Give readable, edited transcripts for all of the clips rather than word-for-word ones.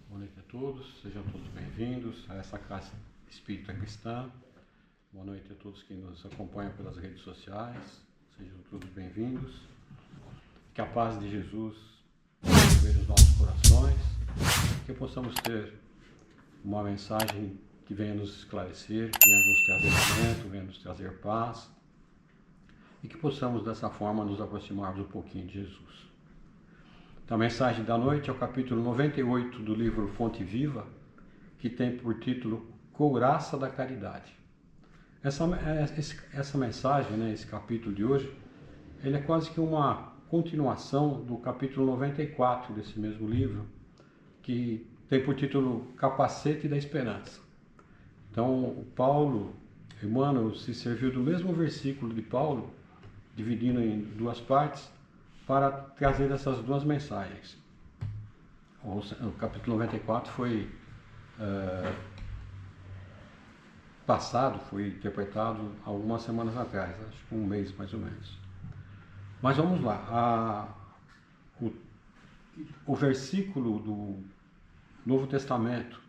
Boa noite a todos, sejam todos bem-vindos a essa casa espírita cristã. Boa noite a todos que nos acompanham pelas redes sociais, sejam todos bem-vindos. Que a paz de Jesus esteja nos nossos corações, que possamos ter uma mensagem que venha nos esclarecer, que venha nos trazer alimento, venha nos trazer paz, e que possamos dessa forma nos aproximarmos um pouquinho de Jesus. Então, a mensagem da noite é o capítulo 98 do livro Fonte Viva, que tem por título Couraça da Caridade. Essa mensagem, esse capítulo de hoje, ele é quase que uma continuação do capítulo 94 desse mesmo livro, que tem por título Capacete da Esperança. Então, o Emmanuel se serviu do mesmo versículo de Paulo, dividindo em duas partes, para trazer essas duas mensagens. O capítulo 94 foi foi interpretado algumas semanas atrás, acho que um mês mais ou menos. Mas vamos lá, o versículo do Novo Testamento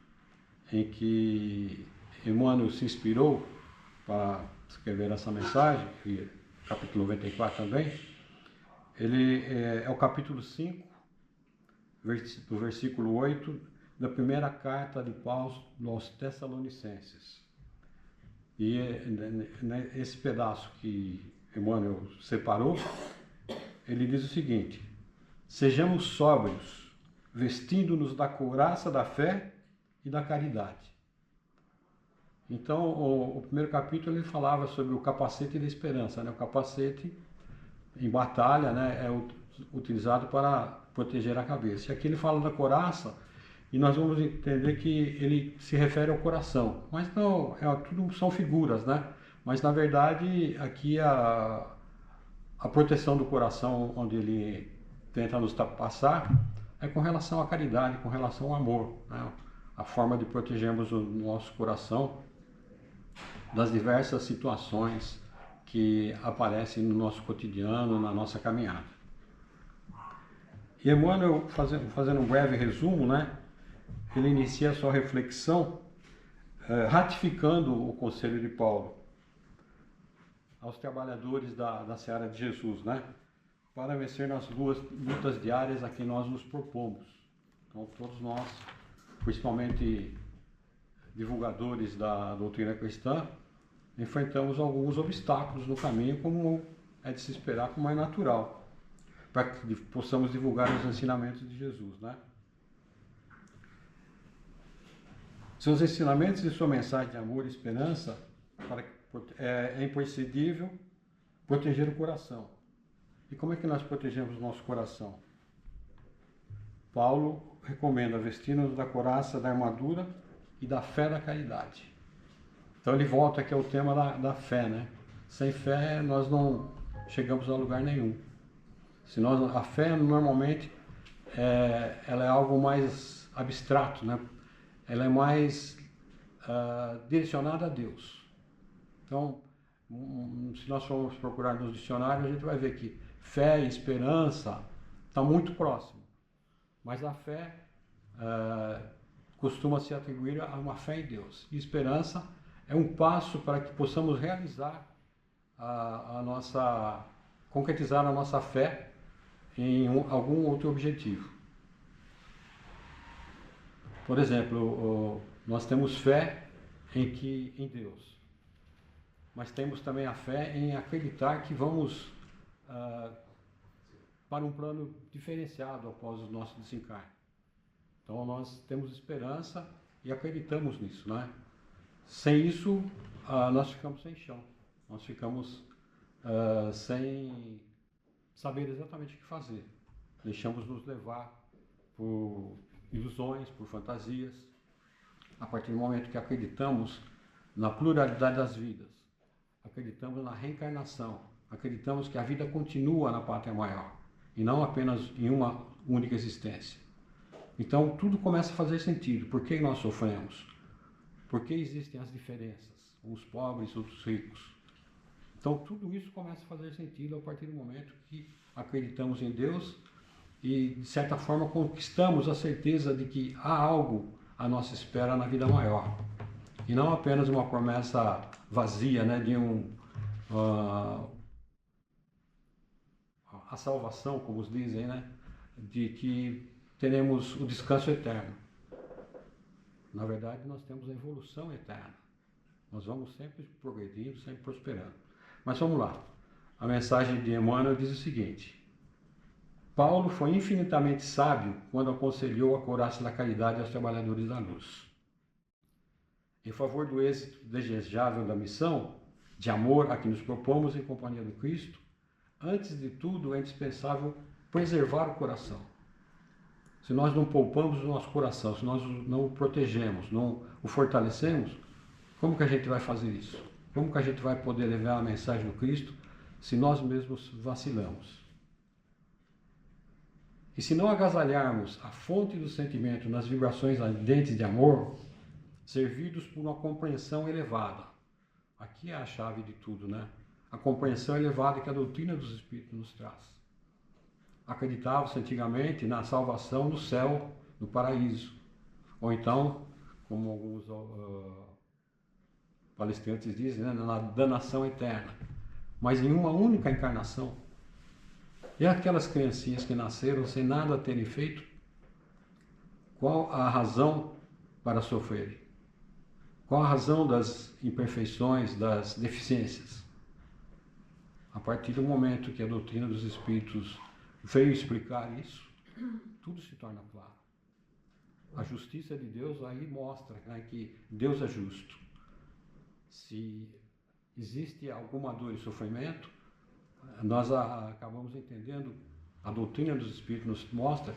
em que Emmanuel se inspirou para escrever essa mensagem, e capítulo 94 também, ele é o capítulo 5, do versículo 8, da primeira carta de Paulo aos Tessalonicenses. E esse pedaço que Emmanuel separou, ele diz o seguinte: sejamos sóbrios, vestindo-nos da couraça da fé e da caridade. Então, o primeiro capítulo ele falava sobre o capacete da esperança, O capacete em batalha, é utilizado para proteger a cabeça. E aqui ele fala da couraça, e nós vamos entender que ele se refere ao coração. Mas não, tudo são figuras, Mas na verdade aqui a proteção do coração, onde ele tenta nos passar, é com relação à caridade, com relação ao amor, A forma de protegermos o nosso coração das diversas situações que aparecem no nosso cotidiano, na nossa caminhada. E Emmanuel, fazendo um breve resumo, ele inicia a sua reflexão ratificando o conselho de Paulo aos trabalhadores da seara de Jesus, para vencer nas lutas diárias a que nós nos propomos. Então, todos nós, principalmente divulgadores da doutrina cristã, enfrentamos alguns obstáculos no caminho, como é de se esperar, como é natural, para que possamos divulgar os ensinamentos de Jesus, Seus ensinamentos e sua mensagem de amor e esperança é imprescindível proteger o coração. E como é que nós protegemos o nosso coração? Paulo recomenda vestir-nos da couraça da armadura e da fé da caridade. Então ele volta aqui ao tema da fé, Sem fé nós não chegamos a lugar nenhum. A fé normalmente ela é algo mais abstrato, Ela é mais direcionada a Deus. Então, se nós formos procurar nos dicionários, a gente vai ver que fé e esperança estão muito próximos. Mas a fé costuma se atribuir a uma fé em Deus. E esperança é um passo para que possamos realizar concretizar a nossa fé em algum outro objetivo. Por exemplo, nós temos fé em Deus, mas temos também a fé em acreditar que vamos para um plano diferenciado após o nosso desencarne. Então nós temos esperança e acreditamos nisso, Sem isso, nós ficamos sem chão, nós ficamos sem saber exatamente o que fazer. Deixamos nos levar por ilusões, por fantasias. A partir do momento que acreditamos na pluralidade das vidas, acreditamos na reencarnação, acreditamos que a vida continua na pátria maior e não apenas em uma única existência. Então tudo começa a fazer sentido. Por que nós sofremos? Por que existem as diferenças? Uns pobres, outros ricos. Então tudo isso começa a fazer sentido a partir do momento que acreditamos em Deus e, de certa forma, conquistamos a certeza de que há algo à nossa espera na vida maior. E não apenas uma promessa vazia, né, de a salvação, como os dizem, né, de que teremos o descanso eterno. Na verdade, nós temos a evolução eterna. Nós vamos sempre progredindo, sempre prosperando. Mas vamos lá. A mensagem de Emmanuel diz o seguinte: Paulo foi infinitamente sábio quando aconselhou a couraça da caridade aos trabalhadores da luz. Em favor do êxito desejável da missão, de amor a que nos propomos em companhia do Cristo, antes de tudo é indispensável preservar o coração. Se nós não poupamos o nosso coração, se nós não o protegemos, não o fortalecemos, como que a gente vai fazer isso? Como que a gente vai poder levar a mensagem do Cristo se nós mesmos vacilamos? E se não agasalharmos a fonte do sentimento nas vibrações ardentes de amor, servidos por uma compreensão elevada. Aqui é a chave de tudo, né? A compreensão elevada que a doutrina dos Espíritos nos traz. Acreditava-se antigamente na salvação no céu, no paraíso. Ou então, como alguns palestrantes dizem, né, na danação eterna. Mas em uma única encarnação. E aquelas criancinhas que nasceram sem nada terem feito, qual a razão para sofrerem? Qual a razão das imperfeições, das deficiências? A partir do momento que a doutrina dos Espíritos veio explicar isso, tudo se torna claro. A justiça de Deus aí mostra, né, que Deus é justo. Se existe alguma dor e sofrimento, nós acabamos entendendo, a doutrina dos Espíritos nos mostra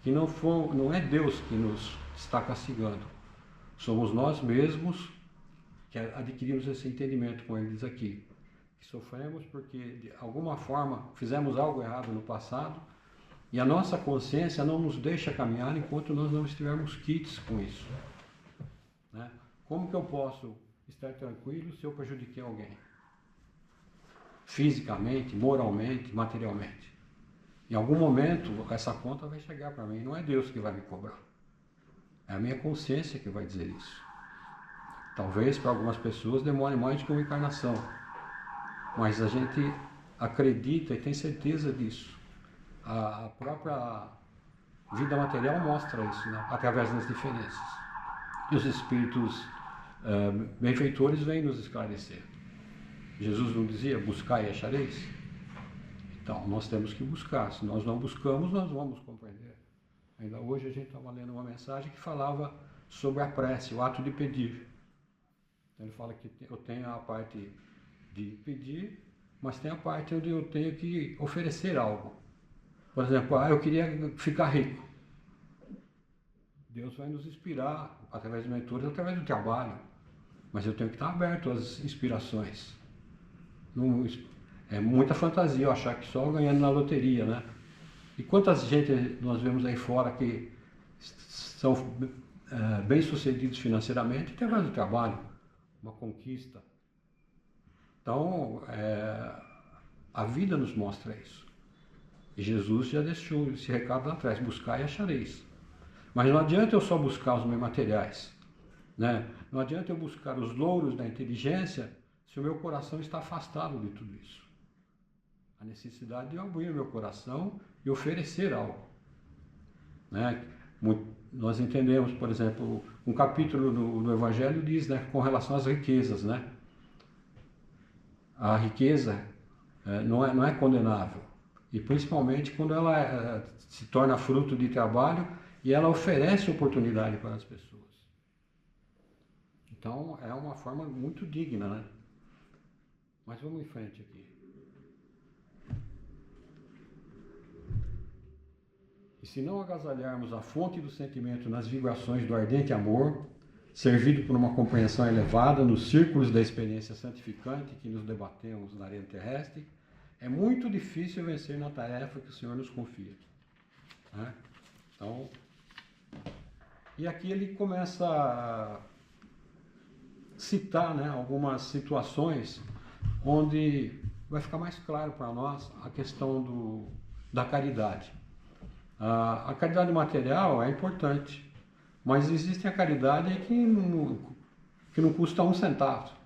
que não é Deus que nos está castigando. Somos nós mesmos que adquirimos esse entendimento, como ele diz aqui. Que sofremos porque, de alguma forma, fizemos algo errado no passado e a nossa consciência não nos deixa caminhar enquanto nós não estivermos quites com isso. Né? Como que eu posso estar tranquilo se eu prejudiquei alguém? Fisicamente, moralmente, materialmente. Em algum momento, essa conta vai chegar para mim. Não é Deus que vai me cobrar. É a minha consciência que vai dizer isso. Talvez para algumas pessoas demore mais do que uma encarnação. Mas a gente acredita e tem certeza disso. A própria vida material mostra isso, né? Através das diferenças. E os espíritos benfeitores vêm nos esclarecer. Jesus não dizia, buscai e achareis? Então, nós temos que buscar. Se nós não buscamos, nós vamos compreender. Ainda hoje a gente estava lendo uma mensagem que falava sobre a prece, o ato de pedir. Então, ele fala que eu tenho a parte de pedir, mas tem a parte onde eu tenho que oferecer algo. Por exemplo, eu queria ficar rico. Deus vai nos inspirar através de mentores, através do trabalho. Mas eu tenho que estar aberto às inspirações. Não, é muita fantasia eu achar que só ganhando na loteria, né? E quantas gente nós vemos aí fora que são bem-sucedidos financeiramente através do trabalho, uma conquista. Então, a vida nos mostra isso. E Jesus já deixou esse recado lá atrás, buscar e achareis. Mas não adianta eu só buscar os meus materiais, né? Não adianta eu buscar os louros da inteligência se o meu coração está afastado de tudo isso. A necessidade de eu abrir o meu coração e oferecer algo, né? Nós entendemos, por exemplo, um capítulo do Evangelho diz, né, com relação às riquezas, né? A riqueza não é condenável, e principalmente quando ela se torna fruto de trabalho e ela oferece oportunidade para as pessoas. Então é uma forma muito digna, né? Mas vamos em frente aqui. E se não agasalharmos a fonte do sentimento nas vibrações do ardente amor, servido por uma compreensão elevada nos círculos da experiência santificante que nos debatemos na arena terrestre, é muito difícil vencer na tarefa que o Senhor nos confia. Né? Então, e aqui ele começa a citar, né, algumas situações onde vai ficar mais claro para nós a questão da caridade. A caridade material é importante, mas existe a caridade que não custa um centavo.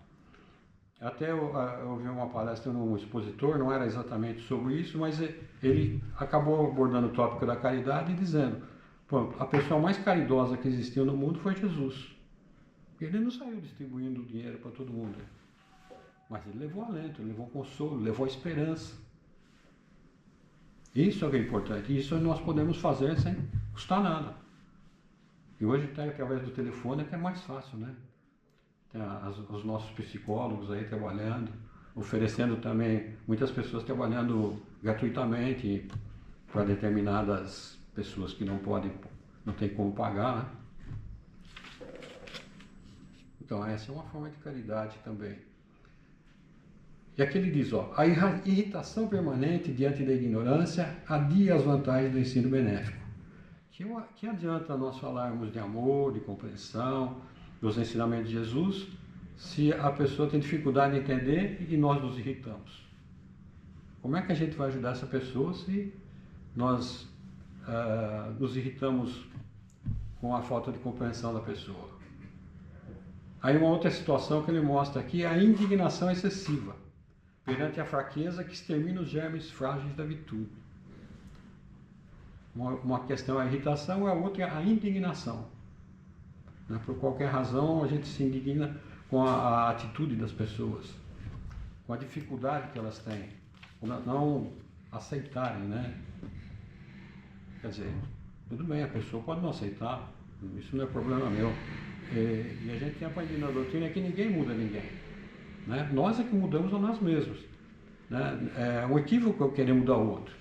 Até eu ouvi uma palestra num expositor, não era exatamente sobre isso, mas ele acabou abordando o tópico da caridade e dizendo, pô, a pessoa mais caridosa que existiu no mundo foi Jesus. Ele não saiu distribuindo dinheiro para todo mundo, mas ele levou alento, ele levou consolo, levou esperança. Isso é o que é importante, isso nós podemos fazer sem custar nada. E hoje, até através do telefone, é que é mais fácil, né? Tem os nossos psicólogos aí trabalhando, oferecendo também, muitas pessoas trabalhando gratuitamente para determinadas pessoas que não tem como pagar, né? Então essa é uma forma de caridade também. E aqui ele diz, ó, a irritação permanente diante da ignorância adia as vantagens do ensino benéfico. Que adianta nós falarmos de amor, de compreensão, dos ensinamentos de Jesus, se a pessoa tem dificuldade em entender e nós nos irritamos? Como é que a gente vai ajudar essa pessoa se nós nos irritamos com a falta de compreensão da pessoa? Aí uma outra situação que ele mostra aqui é a indignação excessiva perante a fraqueza que extermina os germes frágeis da virtude. Uma questão é a irritação, a outra é a indignação. Por qualquer razão a gente se indigna com a atitude das pessoas, com a dificuldade que elas têm, por não aceitarem, né? Quer dizer, tudo bem, a pessoa pode não aceitar, isso não é problema meu. E a gente tem aprendido na doutrina que ninguém muda ninguém, né? Nós é que mudamos a nós mesmos, né? É um equívoco eu querer mudar o outro.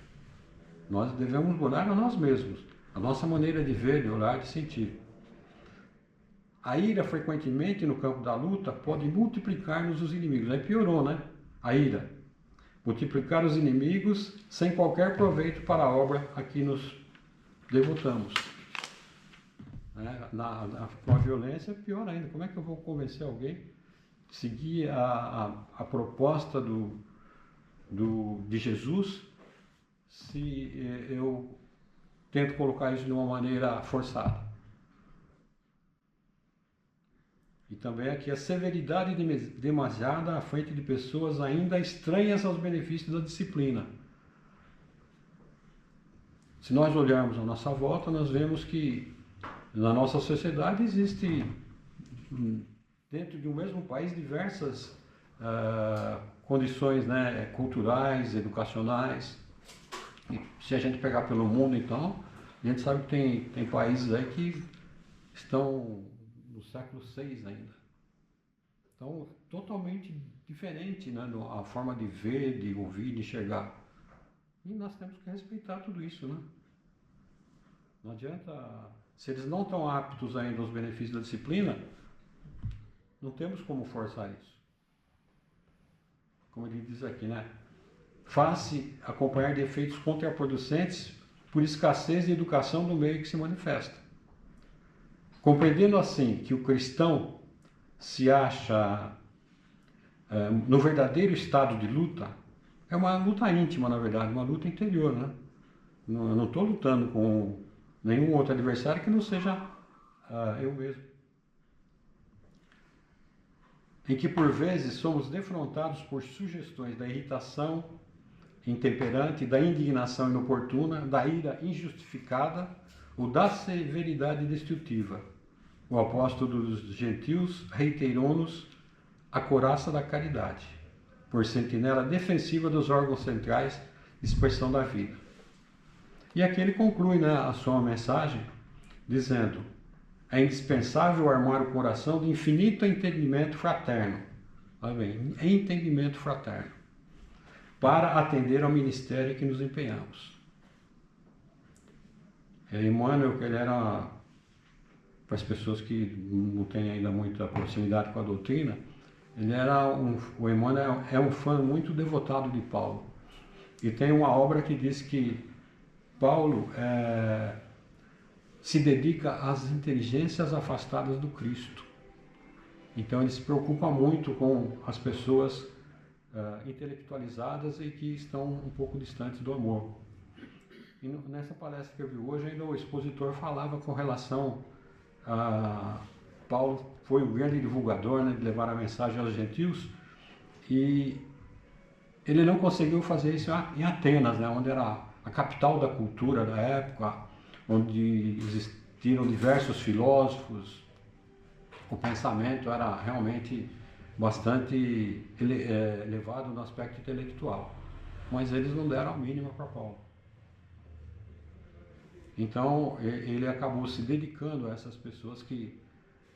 Nós devemos mudar a nós mesmos, a nossa maneira de ver, de olhar, de sentir. A ira, frequentemente, no campo da luta, pode multiplicar-nos os inimigos. Aí piorou, né? A ira. Multiplicar os inimigos sem qualquer proveito para a obra a que nos devotamos. Com a violência, pior ainda. Como é que eu vou convencer alguém de seguir a proposta de Jesus se eu tento colocar isso de uma maneira forçada? E também aqui a severidade demasiada à frente de pessoas ainda estranhas aos benefícios da disciplina. Se nós olharmos à nossa volta, nós vemos que na nossa sociedade existe, dentro de um mesmo país, diversas condições, né, culturais, educacionais. E se a gente pegar pelo mundo, então, a gente sabe que tem países aí que estão no século VI ainda. Então, totalmente diferente, né, a forma de ver, de ouvir, de enxergar. E nós temos que respeitar tudo isso, né? Não adianta, se eles não estão aptos ainda aos benefícios da disciplina, não temos como forçar isso. Como ele diz aqui, né? Faz-se acompanhar de efeitos contraproducentes por escassez de educação do meio que se manifesta. Compreendendo assim que o cristão se acha no verdadeiro estado de luta, é uma luta íntima, na verdade, uma luta interior, né? Eu não estou lutando com nenhum outro adversário que não seja eu mesmo. Em que por vezes somos defrontados por sugestões da irritação intemperante, da indignação inoportuna, da ira injustificada ou da severidade destrutiva. O apóstolo dos gentios reiterou-nos a couraça da caridade, por sentinela defensiva dos órgãos centrais de expressão da vida. E aqui ele conclui, né, a sua mensagem dizendo: é indispensável armar o coração de infinito entendimento fraterno. Olha bem, entendimento fraterno, para atender ao ministério que nos empenhamos. Emmanuel, que ele era, para as pessoas que não têm ainda muita proximidade com a doutrina, o Emmanuel é um fã muito devotado de Paulo. E tem uma obra que diz que Paulo se dedica às inteligências afastadas do Cristo. Então ele se preocupa muito com as pessoas intelectualizadas e que estão um pouco distantes do amor. E nessa palestra que eu vi hoje, ainda o expositor falava com relação a Paulo foi um grande divulgador, né, de levar a mensagem aos gentios, e ele não conseguiu fazer isso em Atenas, né, onde era a capital da cultura da época, onde existiram diversos filósofos. O pensamento era realmente bastante elevado no aspecto intelectual, mas eles não deram a mínima para Paulo. Então ele acabou se dedicando a essas pessoas que,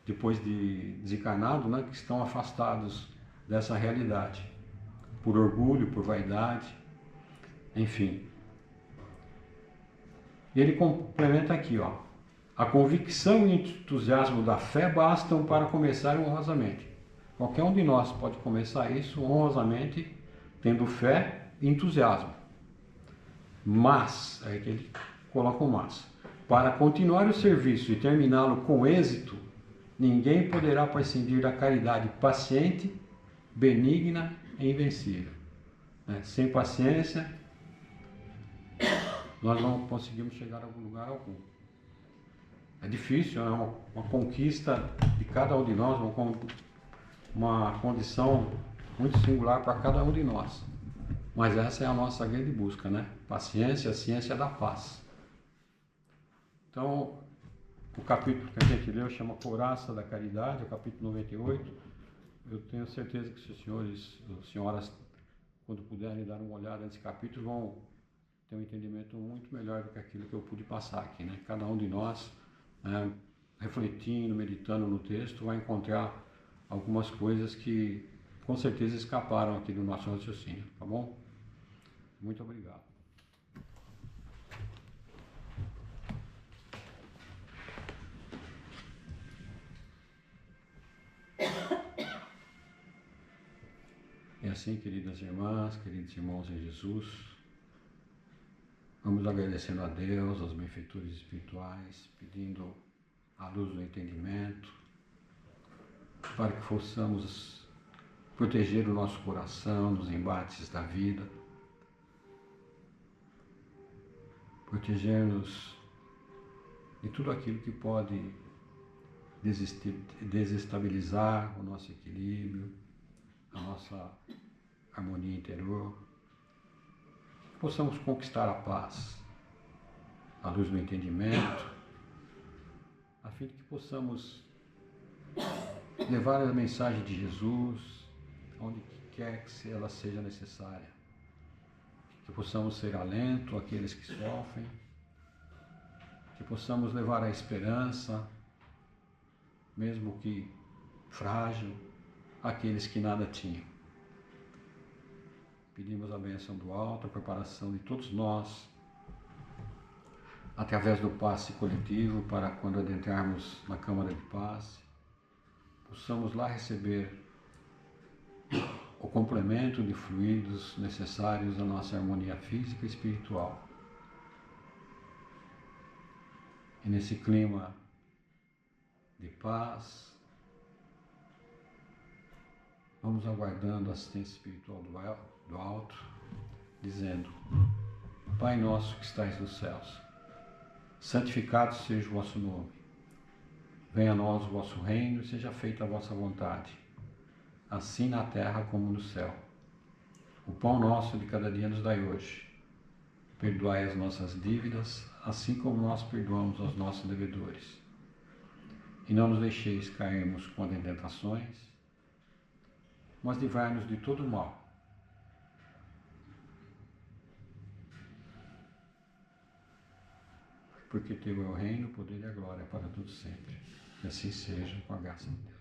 depois de desencarnado, né, que estão afastados dessa realidade, por orgulho, por vaidade, enfim. E ele complementa aqui, ó: a convicção e entusiasmo da fé bastam para começar honrosamente. Qualquer um de nós pode começar isso honrosamente, tendo fé e entusiasmo. Mas, é que ele coloca o mas, para continuar o serviço e terminá-lo com êxito, ninguém poderá prescindir da caridade paciente, benigna e invencível. Sem paciência, nós não conseguimos chegar a lugar algum. É difícil, é uma conquista de cada um de nós, uma condição muito singular para cada um de nós. Mas essa é a nossa grande busca, né? Paciência, a ciência da paz. Então, o capítulo que a gente leu chama Couraça da Caridade, o capítulo 98. Eu tenho certeza que os senhores e senhoras, quando puderem dar uma olhada nesse capítulo, vão ter um entendimento muito melhor do que aquilo que eu pude passar aqui, né? Cada um de nós, refletindo, meditando no texto, vai encontrar algumas coisas que com certeza escaparam aqui do nosso raciocínio, tá bom? Muito obrigado. E assim, queridas irmãs, queridos irmãos em Jesus, vamos agradecendo a Deus, aos benfeitores espirituais, pedindo a luz do entendimento, para que possamos proteger o nosso coração nos embates da vida, proteger-nos de tudo aquilo que pode desestabilizar o nosso equilíbrio, a nossa harmonia interior, que possamos conquistar a paz, a luz do entendimento, a fim de que possamos levar a mensagem de Jesus onde quer que ela seja necessária, que possamos ser alento àqueles que sofrem, que possamos levar a esperança, mesmo que frágil, àqueles que nada tinham. Pedimos a bênção do alto, a preparação de todos nós, através do passe coletivo, para quando adentrarmos na Câmara de Passe, possamos lá receber o complemento de fluidos necessários à nossa harmonia física e espiritual. E nesse clima de paz, vamos aguardando a assistência espiritual do alto, dizendo: Pai nosso que estais nos céus, santificado seja o vosso nome. Venha a nós o vosso reino e seja feita a vossa vontade, assim na terra como no céu. O pão nosso de cada dia nos dai hoje. Perdoai as nossas dívidas, assim como nós perdoamos aos nossos devedores. E não nos deixeis cairmos em tentações, mas livrai-nos de todo o mal. Porque teu é o reino, o poder e a glória para todos sempre. Que assim seja, com a graça de Deus.